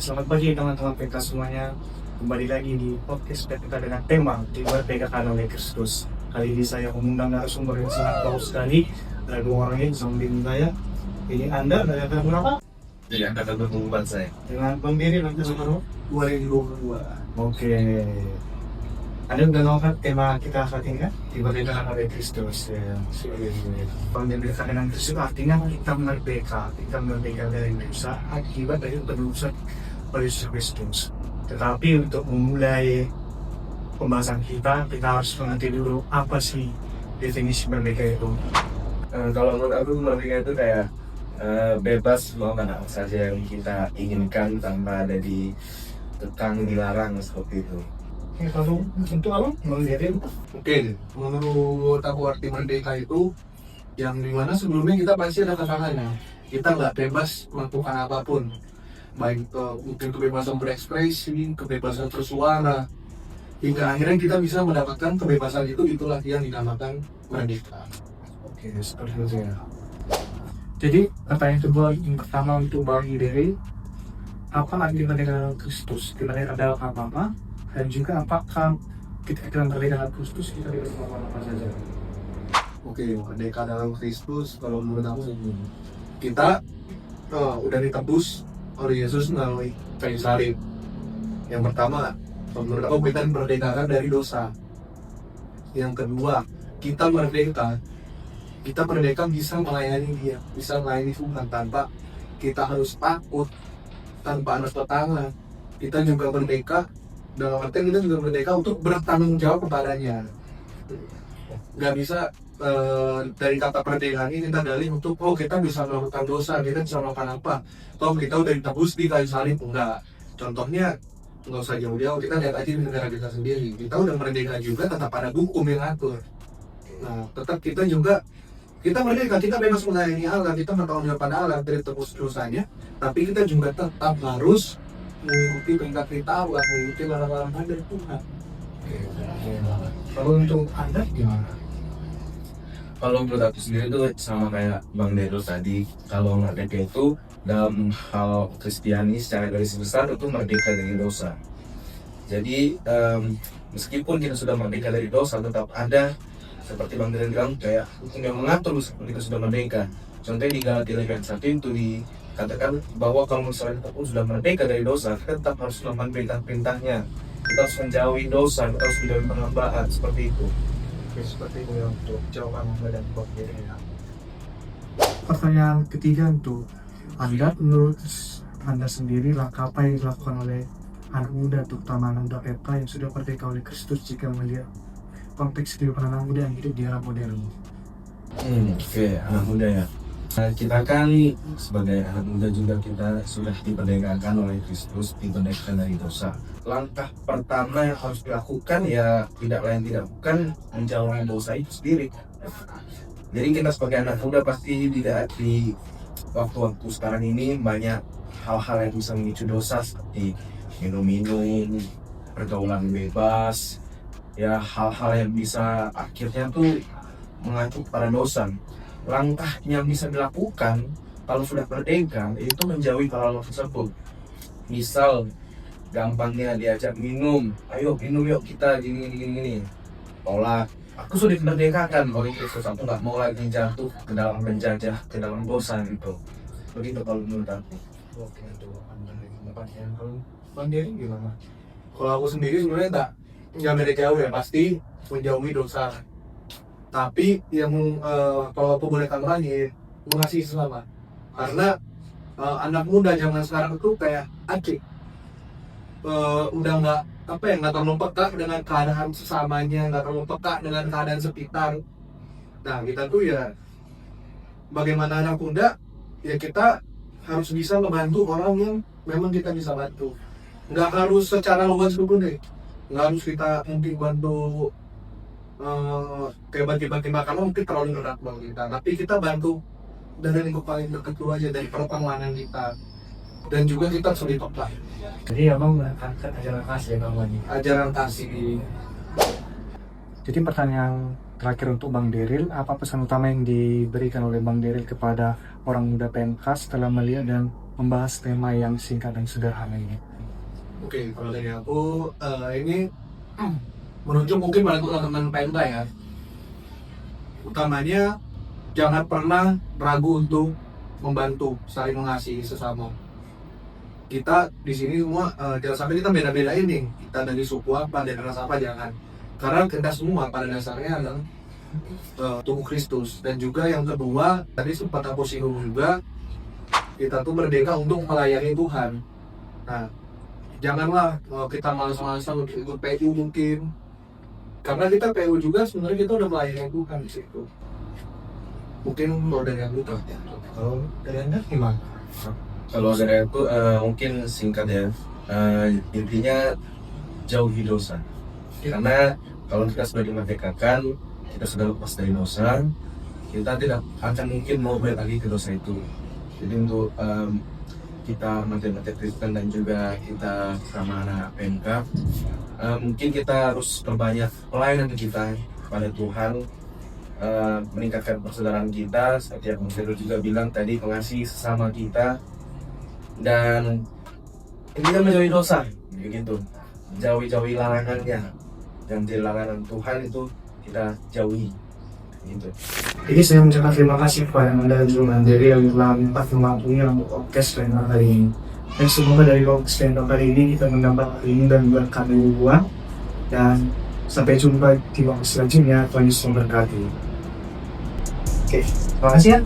Selamat pagi teman-teman PK semuanya. Kembali lagi di podcast kita dengan tema di luar PKK oleh Kristus. Kali ini saya mengundang narasumber yang sangat bagus sekali. Ada dua orang ini samping saya. Ini Anda dari angkatan berapa? Jadi angkatan 24 saya. Dengan Bang Diri nanti berapa? 2022. Oke. Anda udah tahu kan tema kita saat ini kan? Di luar PKK oleh Kristus. Ya. Bang Diri dengan Kristus artinya kita merdeka dari dosa akibat dari penebusan oleh Yesus Kristus. Tetapi untuk memulai pembahasan kita harus mengerti dulu apa sih definisi merdeka itu. Kalau menurut aku merdeka itu kayak bebas melakukan apa saja yang kita inginkan tanpa ada dikekang, dilarang seperti itu. Kalau untuk apa? Melihatin Oke, menurut aku arti merdeka itu yang dimana sebelumnya kita pasti ada katakannya kita nggak bebas melakukan apapun, baik mungkin kebebasan berekspresi, kebebasan bersuara, hingga akhirnya kita bisa mendapatkan kebebasan itulah yang dinamakan merdeka. Oke, seperti itu ya. Jadi pertanyaan kedua yang pertama untuk Bang Diri, apa arti merdeka dalam Kristus? Merdeka adalah apa? Dan juga apakah kita merdeka dalam Kristus kita bisa melakukan apa saja? Oke, merdeka dalam Kristus kalau menurut aku kita udah ditebus oleh Yesus melalui kayu salib. Yang pertama, menurut aku kita merdekakan dari dosa. Yang kedua, kita merdeka bisa melayani Dia, bisa melayani Tuhan tanpa kita harus takut, tanpa harus bertangan. Kita juga merdeka dalam artian kita juga merdeka untuk bertanggung jawab kepadanya. Nggak bisa dari kata merdeka ini kita dalih untuk kita bisa melakukan dosa, kita bisa melakukan apa, kita udah ditebus di kayu salib. Enggak. Contohnya nggak usah jauh-jauh, kita lihat aja di negara kita sendiri, kita udah merdeka juga, tetap ada hukum yang ngatur. Nah, tetap kita merdeka, kita bebas melayani Allah, kita bertanggung jawab pada Allah dari tebus dosanya, tapi kita juga tetap harus mengikuti perintah Allah, mengikuti larang-larangan dari Tuhan. Kalau untuk Anda gimana? Kalau menurut aku sendiri itu sama kayak Bang Dero tadi, kalau merdeka itu dalam hal Kristiani secara garis besar itu merdeka dari dosa. Jadi meskipun kita sudah merdeka dari dosa, tetap ada seperti Bang Dero bilang kayak hukum yang mengatur seperti kita sudah merdeka. Contohnya di Galatia ayat 1 itu dikatakan bahwa kalau misalnya kita pun sudah merdeka dari dosa, kita tetap harus melakukan perintahnya. Kita harus menjauhi dosa, kita harus menjauhi penghambaan, seperti itu. Oke, seperti itu ya untuk jawaban Anda dan Bang Diri ya. Pertanyaan ketiga untuk Anda, menurut Anda sendiri langkah apa yang dilakukan oleh anak muda, terutama anak muda PK yang sudah merdeka oleh Kristus jika melihat konteks kehidupan anak muda yang hidup di era modern? Oke, anak muda ya. Kita kan sebagai anak muda juga kita sudah diperdekakan oleh Kristus, diperdekakan dari dosa. Langkah pertama yang harus dilakukan ya tidak lain tidak bukan menjauhi dosa itu sendiri. Jadi kita sebagai anak muda pasti di waktu-waktu sekarang ini banyak hal-hal yang bisa memicu dosa seperti minum-minum, pergaulan bebas, ya hal-hal yang bisa akhirnya tuh mengacu pada dosa. Langkah yang bisa dilakukan kalau sudah merdeka itu menjauhi hal-hal tersebut. Misal gampangnya diajak minum, ayo minum yuk kita gini. Tolak. Aku sudah dimerdekakan oleh Kristus, aku nggak mau lagi jatuh ke dalam menjajah, ke dalam dosa gitu. Begitu kalau menurut aku. Oke, itu Anda yang pendapatnya. Kalau Bang Diri gimana? Kalau aku sendiri sebenarnya nggak beda jauh ya, pasti menjauhi dosa. Tapi yang kalau aku boleh tambahin, mengasihi sesama. Karena anak muda zaman sekarang itu kayak acik, udah nggak terlalu peka dengan keadaan sesamanya, nggak terlalu peka dengan keadaan sekitar. Nah, kita tuh ya bagaimana anak muda ya kita harus bisa membantu orang yang memang kita bisa bantu. Nggak harus secara luas dulu deh, nggak harus kita mungkin bantu kayak bagi-bagi makanan mungkin terlalu berat bagi kita, tapi kita bantu dari lingkup paling dekat dulu aja, dari pertemanan kita, dan juga kita harus dipeka. Jadi abang menekankan ajaran kasih namanya. Ajaran kasih. Jadi pertanyaan terakhir untuk Bang Deril, apa pesan utama yang diberikan oleh Bang Deril kepada orang muda PMK setelah melihat dan membahas tema yang singkat dan sederhana ini. Oke, kalau dari aku ini menunjuk mungkin pada teman-teman PMK ya. Utamanya jangan pernah ragu untuk membantu, saling mengasihi sesama. Kita di sini semua jangan sampai kita beda-bedain nih. Kita dari suku apa, dari ras apa, jangan. Karena kita semua pada dasarnya adalah tubuh Kristus. Dan juga yang kedua, tadi sempat aku singgung juga, kita tuh merdeka untuk melayani Tuhan. Nah, janganlah kita malas-malasan untuk ikut PU mungkin, karena kita PU juga sebenarnya kita udah melayani Tuhan di situ. Mungkin kalau dari aku tuh, Kalau dari Anda gimana? Kalau dari aku mungkin singkat ya. Intinya jauhi dosa. Karena kalau kita sudah dimerdekakan, kita sudah lepas dari dosa, kita tidak akan mungkin mau balik lagi ke dosa itu. Jadi untuk kita mati-mati Kristen dan juga kita sama anak PMK, mungkin kita harus perbanyak pelayanan kita pada Tuhan, meningkatkan persaudaraan kita seperti yang Mas Heru juga bilang tadi, mengasihi sesama kita, dan intinya menjauhi dosa begitu, jauhi larangannya, yang di larangan Tuhan itu kita jauhi gitu. Jadi saya mengucapkan terima kasih kepada Anda Jumandiri yang telah mempunyai podcast Pleno kali ini. Dan semoga dari podcast Pleno kali ini kita mendapat ilmu dan berkat dari Tuhan. Dan sampai jumpa di waktu selanjutnya. Tuhan Yesus memberkati. Oke, terima kasih ya.